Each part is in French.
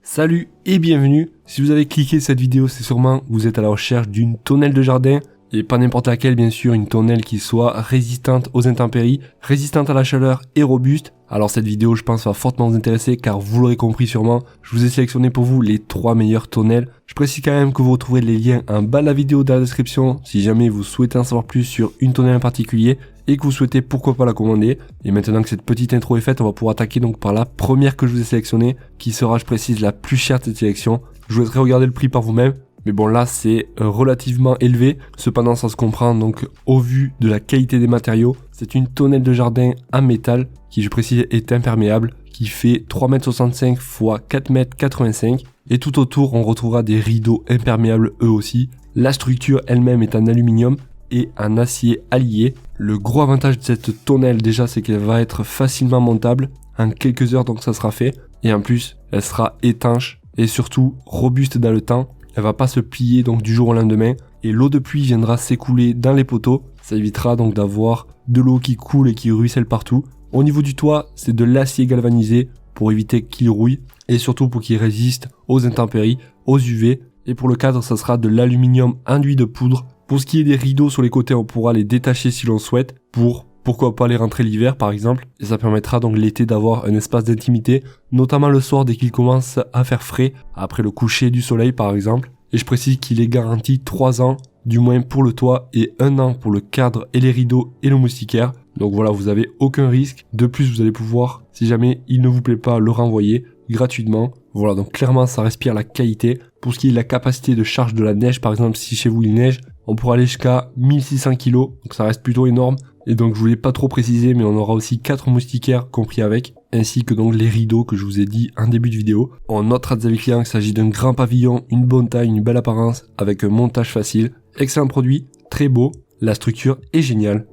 Salut et bienvenue. Si vous avez cliqué cette vidéo, c'est sûrement que vous êtes à la recherche d'une tonnelle de jardin. Et pas n'importe laquelle, bien sûr, une tonnelle qui soit résistante aux intempéries, résistante à la chaleur et robuste. Alors cette vidéo, je pense, va fortement vous intéresser car vous l'aurez compris sûrement, je vous ai sélectionné pour vous les 3 meilleures tonnelles. Je précise quand même que vous retrouverez les liens en bas de la vidéo dans la description si jamais vous souhaitez en savoir plus sur une tonnelle en particulier et que vous souhaitez pourquoi pas la commander. Et maintenant que cette petite intro est faite, on va pouvoir attaquer donc par la première que je vous ai sélectionnée, qui sera, je précise, la plus chère de cette sélection. Je vous laisserai regarder le prix par vous-même. Mais bon, là, c'est relativement élevé. Cependant, ça se comprend donc au vu de la qualité des matériaux. C'est une tonnelle de jardin en métal qui, je précise, est imperméable, qui fait 3,65 m x 4,85 m. Et tout autour, on retrouvera des rideaux imperméables eux aussi. La structure elle-même est en aluminium et en acier allié. Le gros avantage de cette tonnelle, déjà, c'est qu'elle va être facilement montable. En quelques heures, donc, ça sera fait. Et en plus, elle sera étanche et surtout robuste dans le temps. Elle va pas se plier donc du jour au lendemain et l'eau de pluie viendra s'écouler dans les poteaux. Ça évitera donc d'avoir de l'eau qui coule et qui ruisselle partout. Au niveau du toit, c'est de l'acier galvanisé pour éviter qu'il rouille et surtout pour qu'il résiste aux intempéries, aux UV. Et pour le cadre, ça sera de l'aluminium enduit de poudre. Pour ce qui est des rideaux sur les côtés, on pourra les détacher si l'on souhaite pour pourquoi pas les rentrer l'hiver par exemple. Et ça permettra donc l'été d'avoir un espace d'intimité, notamment le soir dès qu'il commence à faire frais, après le coucher du soleil par exemple. Et je précise qu'il est garanti 3 ans, du moins pour le toit, et 1 an pour le cadre et les rideaux et le moustiquaire. Donc voilà, vous avez aucun risque. De plus, vous allez pouvoir, si jamais il ne vous plaît pas, le renvoyer gratuitement. Voilà, donc clairement ça respire la qualité. Pour ce qui est de la capacité de charge de la neige, par exemple si chez vous il neige, on pourra aller jusqu'à 1600 kg, donc ça reste plutôt énorme. Et donc je voulais pas trop préciser, mais on aura aussi 4 moustiquaires compris avec, ainsi que donc les rideaux que je vous ai dit en début de vidéo. On notera des avis clients qu'il s'agit d'un grand pavillon, une bonne taille, une belle apparence, avec un montage facile. Excellent produit, très beau, la structure est géniale.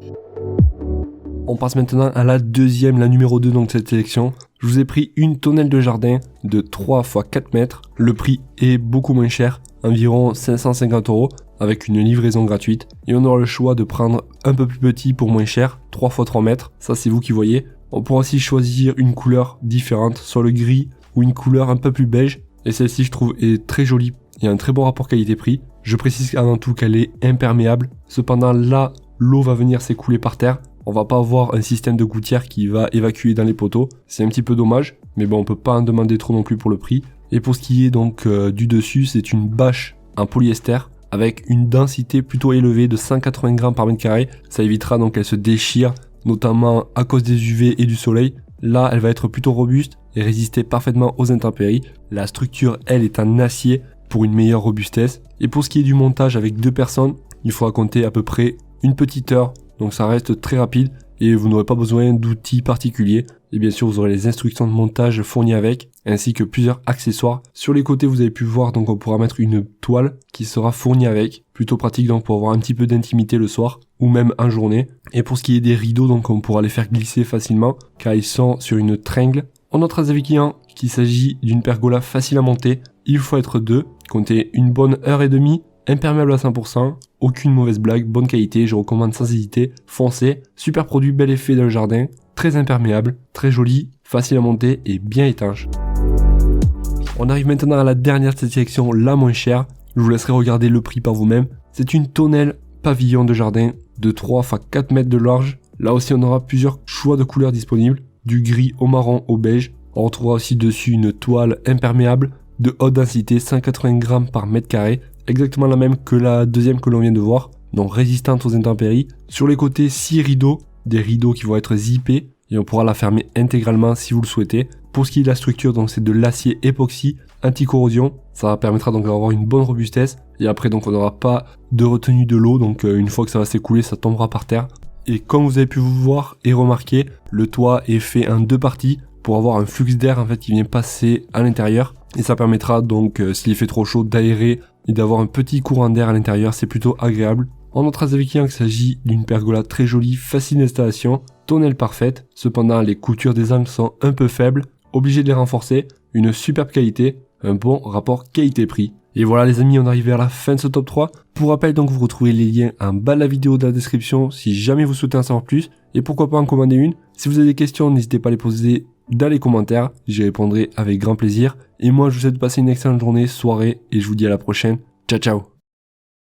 On passe maintenant à la deuxième, la numéro 2 donc de cette sélection. Je vous ai pris une tonnelle de jardin de 3 x 4 mètres. Le prix est beaucoup moins cher, environ 550 €, avec une livraison gratuite. Et on aura le choix de prendre un peu plus petit pour moins cher, 3 x 3 mètres. Ça c'est vous qui voyez. On pourra aussi choisir une couleur différente, soit le gris ou une couleur un peu plus beige. Et celle-ci je trouve est très jolie. Il y a un très bon rapport qualité-prix. Je précise avant tout qu'elle est imperméable. Cependant là, l'eau va venir s'écouler par terre. On va pas avoir un système de gouttière qui va évacuer dans les poteaux. C'est un petit peu dommage, mais bon, on peut pas en demander trop non plus pour le prix. Et pour ce qui est donc du dessus, c'est une bâche en polyester avec une densité plutôt élevée de 180 grammes par mètre carré. Ça évitera donc qu'elle se déchire, notamment à cause des UV et du soleil. Là, elle va être plutôt robuste et résister parfaitement aux intempéries. La structure, elle, est en acier pour une meilleure robustesse. Et pour ce qui est du montage avec 2 personnes, il faudra compter à peu près une petite heure. Donc ça reste très rapide et vous n'aurez pas besoin d'outils particuliers. Et bien sûr, vous aurez les instructions de montage fournies avec, ainsi que plusieurs accessoires. Sur les côtés, vous avez pu voir, donc on pourra mettre une toile qui sera fournie avec. Plutôt pratique donc pour avoir un petit peu d'intimité le soir ou même en journée. Et pour ce qui est des rideaux, donc on pourra les faire glisser facilement car ils sont sur une tringle. On notera des avis clients qu'il s'agit d'une pergola facile à monter. Il faut être 2, comptez une bonne heure et demie. Imperméable à 100%, aucune mauvaise blague, bonne qualité, je recommande sans hésiter, foncez, super produit, bel effet dans le jardin, très imperméable, très joli, facile à monter et bien étanche. On arrive maintenant à la dernière de cette sélection, la moins chère, je vous laisserai regarder le prix par vous-même. C'est une tonnelle pavillon de jardin de 3 x 4 mètres de large, là aussi on aura plusieurs choix de couleurs disponibles, du gris au marron au beige, on retrouvera aussi dessus une toile imperméable de haute densité, 180 grammes par mètre carré, exactement la même que la deuxième que l'on vient de voir, donc résistante aux intempéries. Sur les côtés, 6 rideaux, des rideaux qui vont être zippés et on pourra la fermer intégralement si vous le souhaitez. Pour ce qui est de la structure, donc c'est de l'acier époxy anti-corrosion, ça permettra donc d'avoir une bonne robustesse et après donc on n'aura pas de retenue de l'eau, donc une fois que ça va s'écouler, ça tombera par terre. Et comme vous avez pu vous voir et remarquer, le toit est fait en 2 parties pour avoir un flux d'air en fait qui vient passer à l'intérieur et ça permettra donc s'il fait trop chaud d'aérer et d'avoir un petit courant d'air à l'intérieur, c'est plutôt agréable. On notera avec qu'il s'agit d'une pergola très jolie, facile d'installation, tonnelle parfaite, cependant les coutures des angles sont un peu faibles, obligé de les renforcer, une superbe qualité, un bon rapport qualité-prix. Et voilà les amis, on arrive vers la fin de ce top 3. Pour rappel donc vous retrouvez les liens en bas de la vidéo dans la description si jamais vous souhaitez en savoir plus et pourquoi pas en commander une. Si vous avez des questions, n'hésitez pas à les poser dans les commentaires, j'y répondrai avec grand plaisir. Et moi je vous souhaite de passer une excellente journée, soirée, et je vous dis à la prochaine. Ciao ciao.